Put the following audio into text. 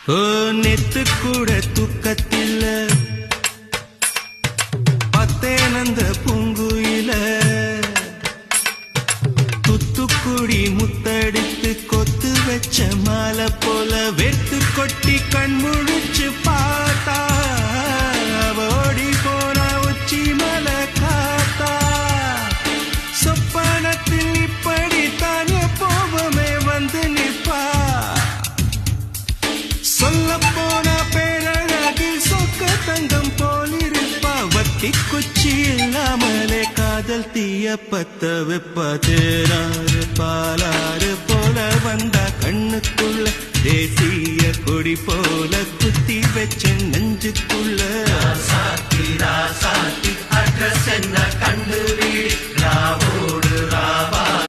நேத்து கூட தூக்கத்தில பத்தேனந்த பூங்குயில துத்துக்குடி முத்தடித்து கொத்து வச்ச மாலை போல வெத்து கொட்டி கண் முழிச்சு பார்த்தா ஓடி போன உச்சி மலை காத்தா சொப்பனத்தில் இப்படி தானே போவமே வந்து நிப்பா சொல்ல போன பேரழகில் சொக்க தங்கம் போலிருப்பா வட்டி குச்சி இல்லாமலே காதல் தீய பத்த வெப்ப தேராறு பாலாறு போல வந்தா கண்ணுக்குள்ள தேசிய கொடி போல குத்தி வச்ச நெஞ்சுக்குள்ள சாத்தி அட்ரஸ் என்ன கண்டு வீடி